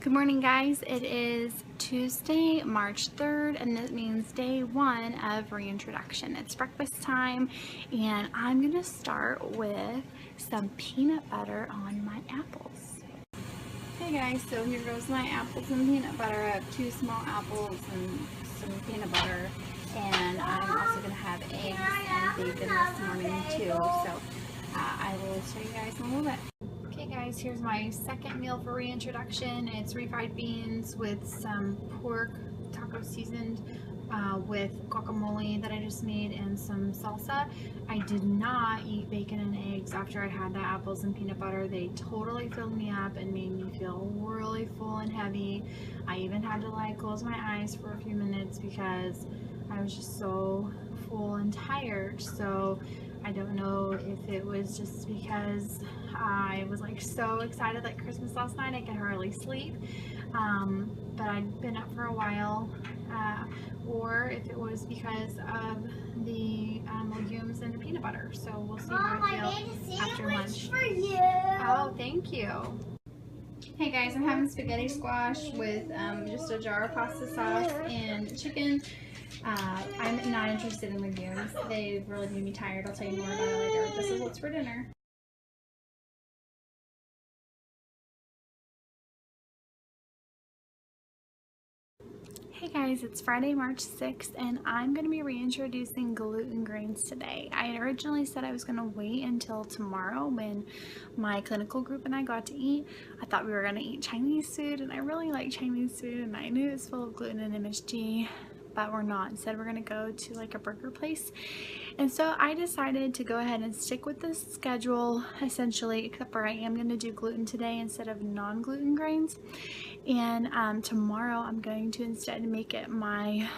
Good morning, guys. It is Tuesday, March 3rd, and that means day one of reintroduction. It's breakfast time, and I'm going to start with some peanut butter on my apples. Hey guys, so here goes my apples and peanut butter. I have 2 small apples and some peanut butter, and I'm also going to have eggs and bacon this morning too, so I will show you guys in a little bit. Okay guys, here's my second meal for reintroduction. It's refried beans with some pork, taco seasoned with guacamole that I just made and some salsa. I did not eat bacon and eggs after I had the apples and peanut butter. They totally filled me up and made me feel really full and heavy. I even had to like close my eyes for a few minutes because I was just so full and tired. So I don't know if it was just because I was like so excited like Christmas last night I could hardly sleep, but I'd been up for a while, or if it was because of the legumes and the peanut butter. So we'll see how I feel after lunch. For you. Oh, thank you. Hey guys, I'm having spaghetti squash with just a jar of pasta sauce and chicken. I'm not interested in legumes. They've really made me tired. I'll tell you more about it later. This is what's for dinner. Hey guys, it's Friday, March 6th, and I'm going to be reintroducing gluten grains today. I had originally said I was going to wait until tomorrow when my clinical group and I got to eat. I thought we were going to eat Chinese food, and I really like Chinese food, and I knew it was full of gluten and MSG, but we're not. Instead, we're going to go to like a burger place. And so I decided to go ahead and stick with this schedule essentially, except for I am going to do gluten today instead of non-gluten grains. And tomorrow I'm going to instead make it my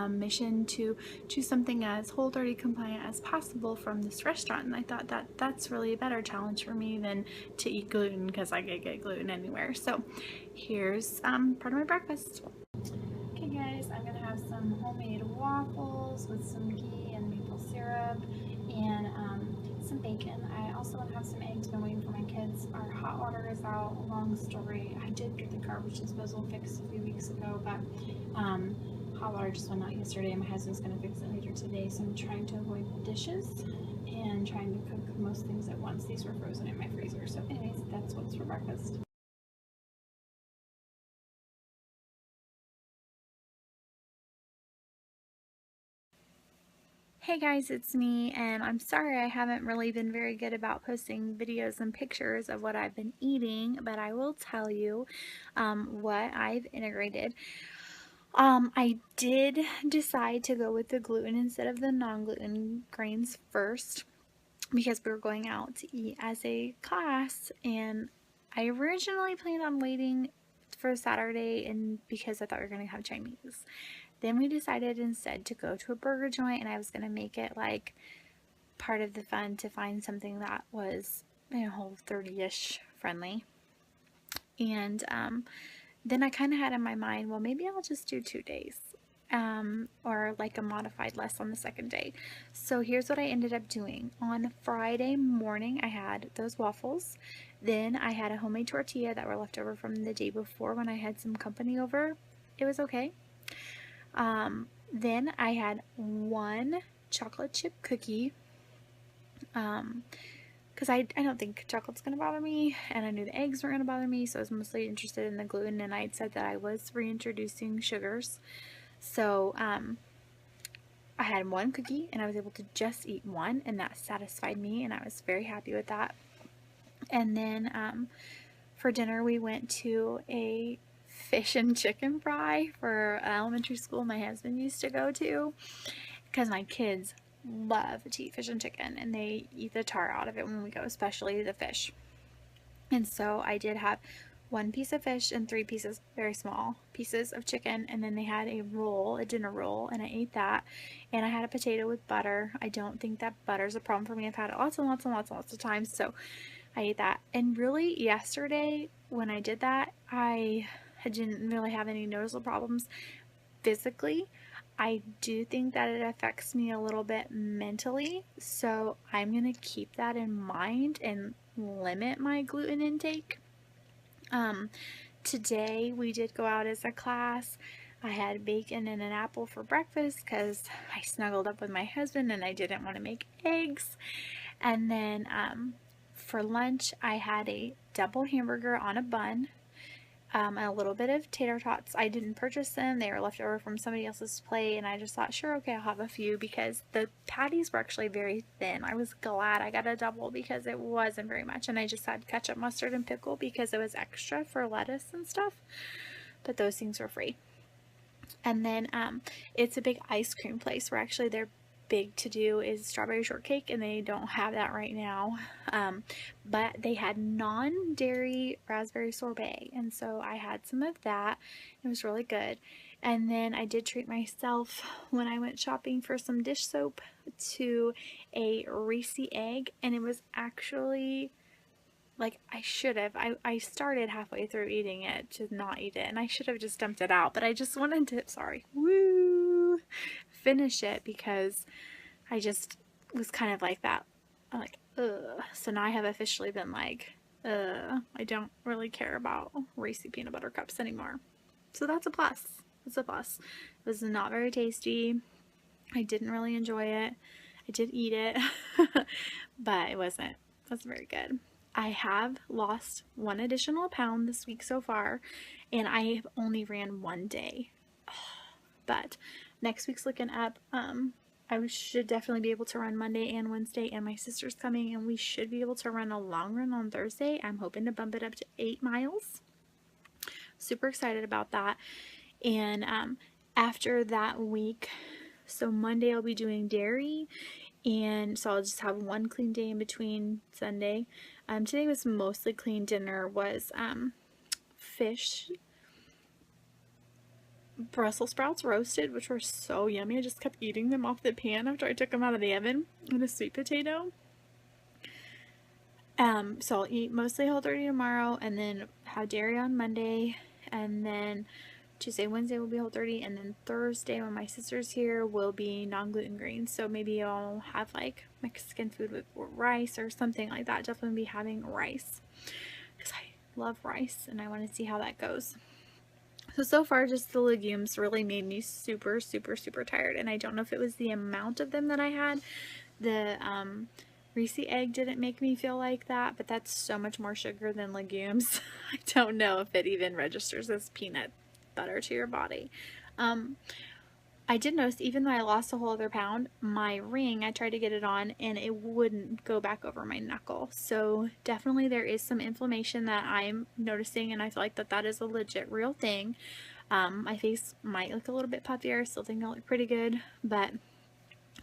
mission to choose something as Whole30 compliant as possible from this restaurant. And I thought that that's really a better challenge for me than to eat gluten because I could get gluten anywhere. So here's part of my breakfast. Okay guys, I'm going to have some homemade waffles with some ghee and maple syrup and some bacon. I also want to have some eggs. Been waiting for my kids. Our hot water is out. Long story. I did get the garbage disposal fixed a few weeks ago, but hot water just went out yesterday and my husband's going to fix it later today, so I'm trying to avoid dishes and trying to cook most things at once. These were frozen in my freezer, so anyways, that's what's for breakfast. Hey guys, it's me, and I'm sorry I haven't really been very good about posting videos and pictures of what I've been eating, but I will tell you what I've integrated. I did decide to go with the gluten instead of the non-gluten grains first because we were going out to eat as a class, and I originally planned on waiting for Saturday and because I thought we were going to have Chinese. Then we decided instead to go to a burger joint, and I was going to make it like part of the fun to find something that was, you know, Whole30-ish friendly. And then I kind of had in my mind, well, maybe I'll just do 2 days. Or like a modified less on the second day. So here's what I ended up doing. On Friday morning, I had those waffles. Then I had a homemade tortilla that were left over from the day before when I had some company over. It was okay. Then I had 1 chocolate chip cookie, because I don't think chocolate's going to bother me, and I knew the eggs weren't going to bother me, so I was mostly interested in the gluten, and I had said that I was reintroducing sugars. So I had 1 cookie, and I was able to just eat 1, and that satisfied me, and I was very happy with that. And then for dinner, we went to a fish and chicken fry for elementary school my husband used to go to, because my kids love to eat fish and chicken, and they eat the tar out of it when we go, especially the fish. And so I did have 1 piece of fish and 3 pieces, very small pieces of chicken, and then they had a roll, a dinner roll, and I ate that. And I had a potato with butter. I don't think that butter's a problem for me. I've had it lots and lots and lots and lots of times, so I ate that. And really, yesterday when I did that, I didn't really have any noticeable problems physically. I do think that it affects me a little bit mentally, so I'm going to keep that in mind and limit my gluten intake. today we did go out as a class. I had bacon and an apple for breakfast because I snuggled up with my husband and I didn't want to make eggs. And then for lunch, I had a double hamburger on a bun, and a little bit of tater tots. I didn't purchase them. They were left over from somebody else's plate, and I just thought, sure, okay, I'll have a few because the patties were actually very thin. I was glad I got a double because it wasn't very much, and I just had ketchup, mustard, and pickle because it was extra for lettuce and stuff, but those things were free. And then it's a big ice cream place where actually they're big to do is strawberry shortcake, and they don't have that right now, but they had non-dairy raspberry sorbet, and so I had some of that. It was really good. And then I did treat myself when I went shopping for some dish soap to a Reese egg, and it was actually like I should have. I started halfway through eating it to not eat it, and I should have just dumped it out, but I just wanted to, finish it because I just was kind of like that. I'm like, ugh. So now I have officially been like, I don't really care about Reese peanut butter cups anymore. So that's a plus. It's a plus. It was not very tasty. I didn't really enjoy it. I did eat it, but it wasn't very good. I have lost 1 additional pound this week so far, and I have only ran 1 day. But next week's looking up. I should definitely be able to run Monday and Wednesday, and my sister's coming, and we should be able to run a long run on Thursday. I'm hoping to bump it up to 8 miles. Super excited about that. And after that week, so Monday I'll be doing dairy, and so I'll just have 1 clean day in between Sunday. Today was mostly clean. Dinner was fish, Brussels sprouts roasted, which were so yummy. I just kept eating them off the pan after I took them out of the oven, and a sweet potato. So I'll eat mostly Whole30 tomorrow, and then have dairy on Monday, and then Tuesday, Wednesday will be Whole30, and then Thursday when my sister's here will be non-gluten greens. So maybe I'll have like Mexican food with rice or something like that. Definitely be having rice because I love rice and I want to see how that goes. So far just the legumes really made me super tired, and I don't know if it was the amount of them that I had. The Reese egg didn't make me feel like that, but that's so much more sugar than legumes. I don't know if it even registers as peanut butter to your body. I did notice even though I lost a whole other pound, my ring, I tried to get it on and it wouldn't go back over my knuckle. So definitely there is some inflammation that I'm noticing, and I feel like that is a legit real thing. My face might look a little bit puffier. I still think I look pretty good, but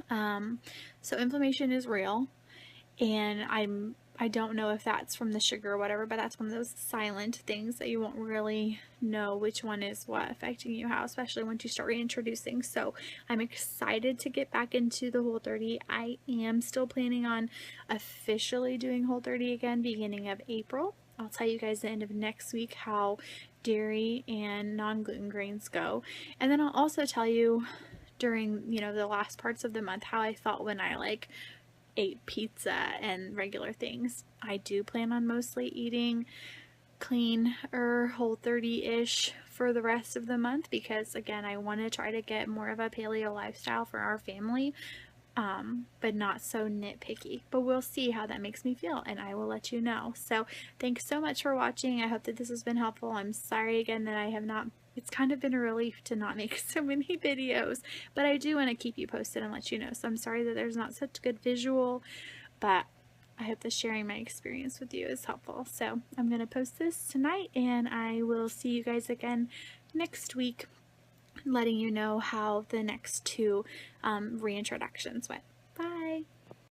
so inflammation is real, and I don't know if that's from the sugar or whatever, but that's one of those silent things that you won't really know which one is what affecting you how, especially once you start reintroducing. So I'm excited to get back into the Whole30. I am still planning on officially doing Whole30 again beginning of April. I'll tell you guys at the end of next week how dairy and non-gluten grains go. And then I'll also tell you during, the last parts of the month how I felt when I ate pizza and regular things. I do plan on mostly eating clean or Whole30-ish for the rest of the month because, again, I want to try to get more of a paleo lifestyle for our family, but not so nitpicky. But we'll see how that makes me feel, and I will let you know. So thanks so much for watching. I hope that this has been helpful. I'm sorry again that I have not. It's kind of been a relief to not make so many videos, but I do want to keep you posted and let you know. So I'm sorry that there's not such good visual, but I hope that sharing my experience with you is helpful. So I'm going to post this tonight, and I will see you guys again next week, letting you know how the next 2 reintroductions went.